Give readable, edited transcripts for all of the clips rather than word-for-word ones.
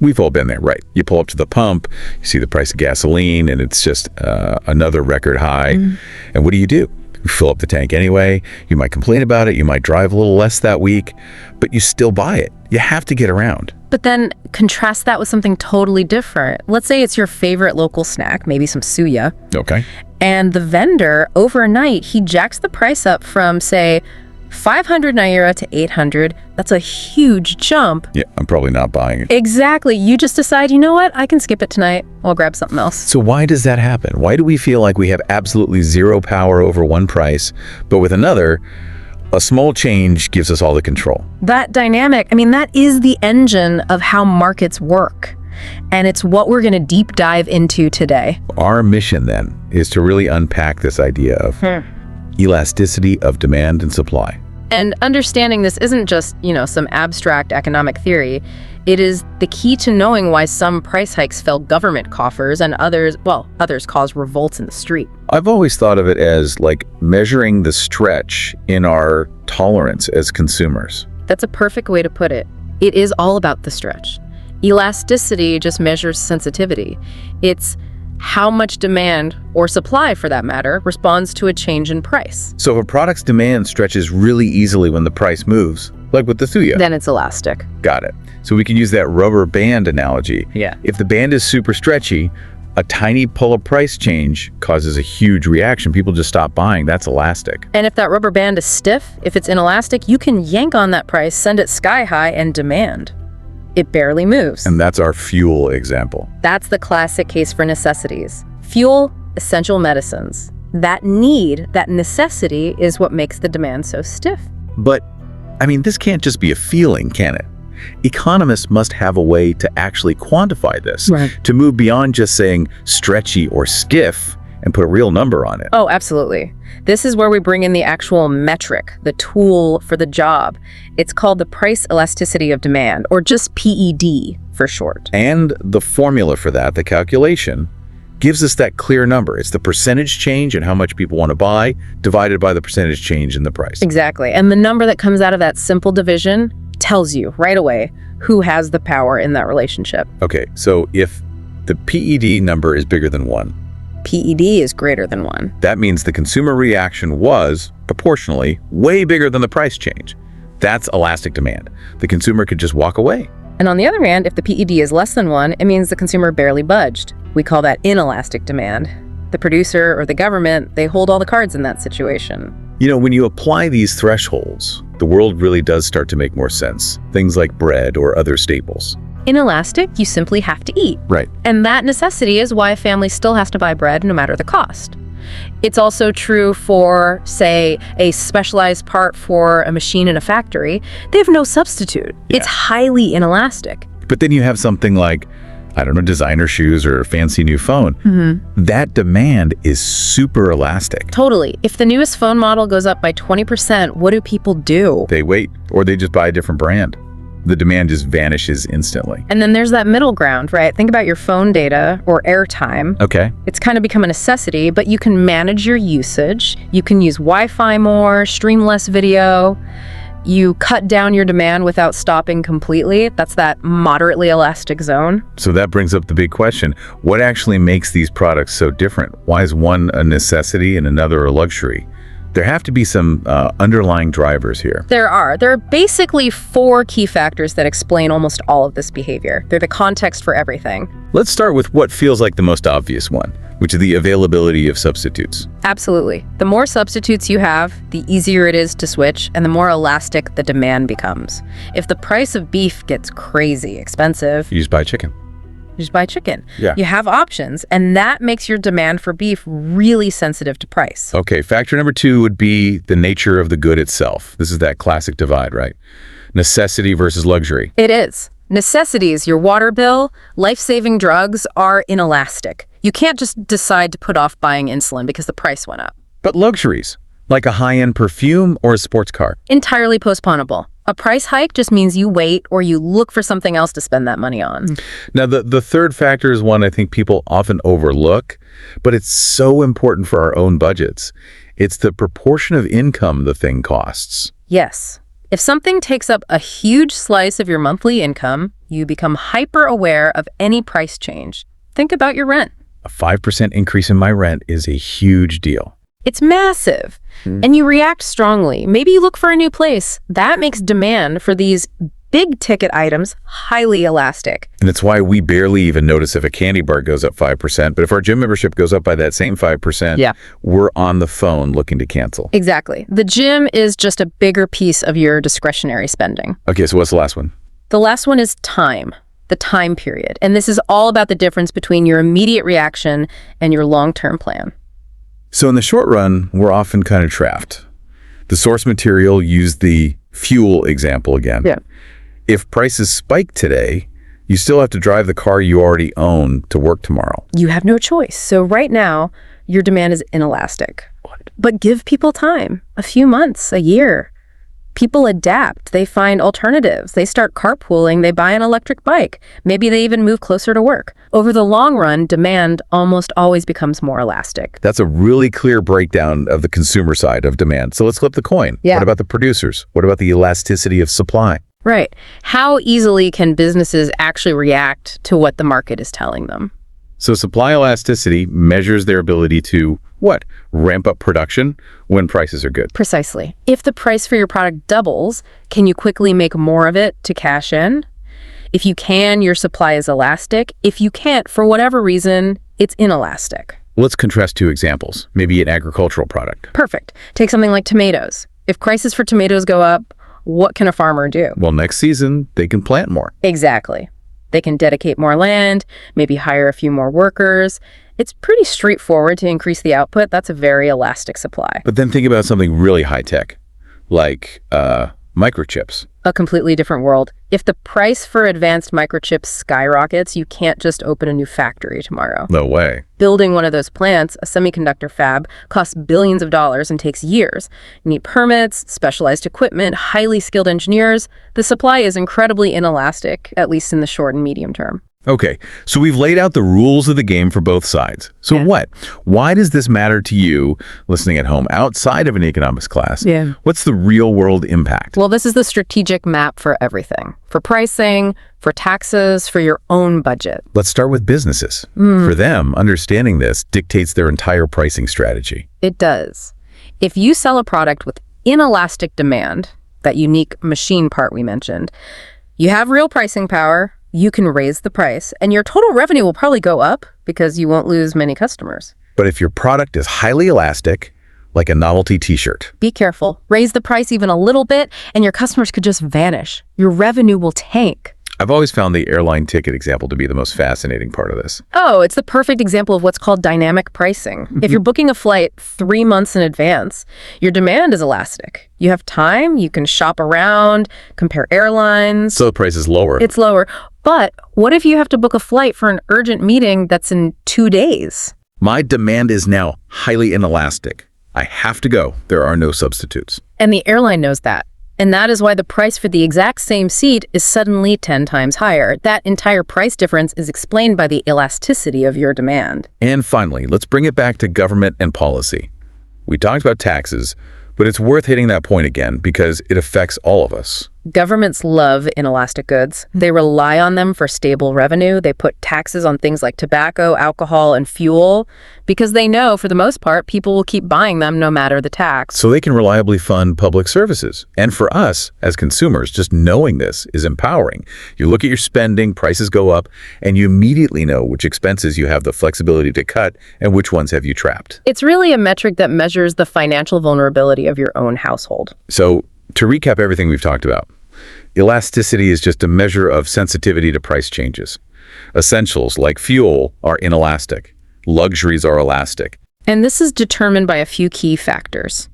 We've all been there, right? You pull up to the pump, you see the price of gasoline, and it's just another record high. And what do? You fill up the tank anyway. You might complain about it. You might drive a little less that week, but you still buy it. You have to get around. But then contrast that with something totally different. Let's say it's your favorite local snack, maybe some suya. Okay. And the vendor, overnight, he jacks the price up from, say, 500 naira to 800. That's a huge jump. Yeah, I'm probably not buying it. Exactly. You just decide, you know what? I can skip it tonight. I'll grab something else. So why does that happen? Why do we feel like we have absolutely zero power over one price, but with another, a small change gives us all the control? That dynamic, that is the engine of how markets work. And it's what we're going to deep dive into today. Our mission, then, is to really unpack this idea of elasticity of demand and supply. And understanding this isn't just, some abstract economic theory. It is the key to knowing why some price hikes fill government coffers and others cause revolts in the street. I've always thought of it as like measuring the stretch in our tolerance as consumers. That's a perfect way to put it. It is all about the stretch. Elasticity just measures sensitivity. It's how much demand, or supply for that matter, responds to a change in price. So if a product's demand stretches really easily when the price moves, like with the suya, then it's elastic. Got it. So we can use that rubber band analogy. Yeah. If the band is super stretchy, a tiny pull of price change causes a huge reaction. People just stop buying. That's elastic. And if that rubber band is stiff, if it's inelastic, you can yank on that price, send it sky high, and demand. It barely moves. And that's our fuel example. That's the classic case for necessities. Fuel, essential medicines. That need, that necessity, is what makes the demand so stiff. But, this can't just be a feeling, can it? Economists must have a way to actually quantify this, right, to move beyond just saying stretchy or stiff and put a real number on it. Oh, absolutely. This is where we bring in the actual metric, the tool for the job. It's called the price elasticity of demand, or just PED for short. And the formula for that, the calculation, gives us that clear number. It's the percentage change in how much people want to buy divided by the percentage change in the price. Exactly. And the number that comes out of that simple division tells you right away who has the power in that relationship. Okay, so if the PED number is bigger than 1, PED is greater than 1. that means the consumer reaction was, proportionally, way bigger than the price change. That's elastic demand. The consumer could just walk away. And on the other hand, if the PED is less than 1, it means the consumer barely budged. We call that inelastic demand. The producer or the government, they hold all the cards in that situation. When you apply these thresholds, the world really does start to make more sense. Things like bread or other staples. Inelastic, you simply have to eat. Right. And that necessity is why a family still has to buy bread no matter the cost. It's also true for, say, a specialized part for a machine in a factory. They have no substitute. Yeah. It's highly inelastic. But then you have something like, designer shoes or a fancy new phone. That demand is super elastic. Totally. If the newest phone model goes up by 20%, what do people do? They wait, or they just buy a different brand. The demand just vanishes instantly. And then there's that middle ground, right? Think about your phone data or airtime. Okay. It's kind of become a necessity, but you can manage your usage. You can use Wi-Fi more, stream less video. You cut down your demand without stopping completely. That's that moderately elastic zone. So that brings up the big question. What actually makes these products so different? Why is one a necessity and another a luxury? There have to be some underlying drivers here. There are basically 4 key factors that explain almost all of this behavior. They're the context for everything. Let's start with what feels like the most obvious one, which is the availability of substitutes. Absolutely. The more substitutes you have, the easier it is to switch, and the more elastic the demand becomes. If the price of beef gets crazy expensive, You just buy chicken. you just buy chicken. Yeah. You have options, and that makes your demand for beef really sensitive to price. Okay, factor number 2 would be the nature of the good itself. This is that classic divide, right? Necessity versus luxury. It is. Necessities, your water bill, life-saving drugs, are inelastic. You can't just decide to put off buying insulin because the price went up. But luxuries, like a high-end perfume or a sports car. Entirely postponable. A price hike just means you wait or you look for something else to spend that money on. Now, the third factor is one I think people often overlook, but it's so important for our own budgets. It's the proportion of income the thing costs. Yes. If something takes up a huge slice of your monthly income, You become hyper aware of any price change. Think about your rent. A 5% increase in my rent is a huge deal. It's massive. And you react strongly. Maybe you look for a new place. That makes demand for these big ticket items highly elastic. And it's why we barely even notice if a candy bar goes up 5%. But if our gym membership goes up by that same 5%, we're on the phone looking to cancel. Exactly. The gym is just a bigger piece of your discretionary spending. Okay, so what's the last one? The last one is time, the time period. And this is all about the difference between your immediate reaction and your long-term plan. So in the short run, we're often kind of trapped. The source material used the fuel example again. If prices spike today, you still have to drive the car you already own to work tomorrow. You have no choice. So right now, your demand is inelastic. But give people time, a few months, a year. People adapt. They find alternatives. They start carpooling. They buy an electric bike. Maybe they even move closer to work. Over the long run, demand almost always becomes more elastic. That's a really clear breakdown of the consumer side of demand. So let's flip the coin. What about the producers? What about the elasticity of supply? Right. How easily can businesses actually react to what the market is telling them? So supply elasticity measures their ability to, what? Ramp up production when prices are good. Precisely. If the price for your product doubles, can you quickly make more of it to cash in? If you can, your supply is elastic. If you can't, for whatever reason, it's inelastic. Let's contrast two examples. Maybe an agricultural product. Perfect. Take something like tomatoes. If prices for tomatoes go up, what can a farmer do? Well, next season, they can plant more. Exactly. They can dedicate more land, maybe hire a few more workers. It's pretty straightforward to increase the output. That's a very elastic supply. But then think about something really high-tech, like microchips. A completely different world. If the price for advanced microchips skyrockets, you can't just open a new factory tomorrow. No way. Building one of those plants, a semiconductor fab, costs billions of dollars and takes years. You need permits, specialized equipment, highly skilled engineers. The supply is incredibly inelastic, at least in the short and medium term. Okay, so we've laid out the rules of the game for both sides. So what? Why does this matter to you listening at home outside of an economics class? What's the real world impact? Well, this is the strategic map for everything. For pricing, for taxes, for your own budget. Let's start with businesses. For them, understanding this dictates their entire pricing strategy. It does. If you sell a product with inelastic demand, that unique machine part we mentioned, you have real pricing power. You can raise the price, and your total revenue will probably go up because you won't lose many customers. But if your product is highly elastic, like a novelty t-shirt, be careful. Raise the price even a little bit, and your customers could just vanish. Your revenue will tank. I've always found the airline ticket example to be the most fascinating part of this. Oh, it's the perfect example of what's called dynamic pricing. If you're booking a flight 3 months in advance, your demand is elastic. You have time, you can shop around, compare airlines. So the price is lower. It's lower. But what if you have to book a flight for an urgent meeting that's in 2 days? My demand is now highly inelastic. I have to go. There are no substitutes. And the airline knows that. And that is why the price for the exact same seat is suddenly 10 times higher. That entire price difference is explained by the elasticity of your demand. And finally, let's bring it back to government and policy. We talked about taxes, but it's worth hitting that point again because it affects all of us. Governments love inelastic goods. They rely on them for stable revenue. They put taxes on things like tobacco, alcohol, and fuel because they know, for the most part, people will keep buying them no matter the tax. So they can reliably fund public services. And for us, as consumers, just knowing this is empowering. You look at your spending, prices go up, and you immediately know which expenses you have the flexibility to cut and which ones have you trapped. It's really a metric that measures the financial vulnerability of your own household. So to recap everything we've talked about, elasticity is just a measure of sensitivity to price changes. Essentials like fuel are inelastic. Luxuries are elastic. And this is determined by a few key factors.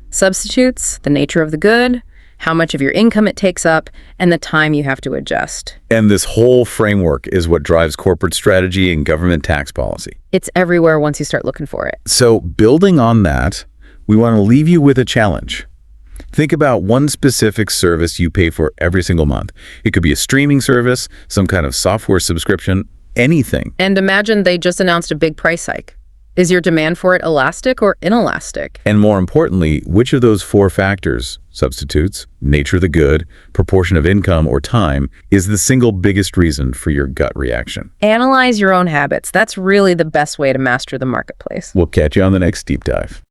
Substitutes, the nature of the good, how much of your income it takes up, and the time you have to adjust. And this whole framework is what drives corporate strategy and government tax policy. It's everywhere once you start looking for it. So building on that, we want to leave you with a challenge. Think about one specific service you pay for every single month. It could be a streaming service, some kind of software subscription, anything. And imagine they just announced a big price hike. Is your demand for it elastic or inelastic? And more importantly, which of those four factors, substitutes, nature of the good, proportion of income, or time, is the single biggest reason for your gut reaction? Analyze your own habits. That's really the best way to master the marketplace. We'll catch you on the next deep dive.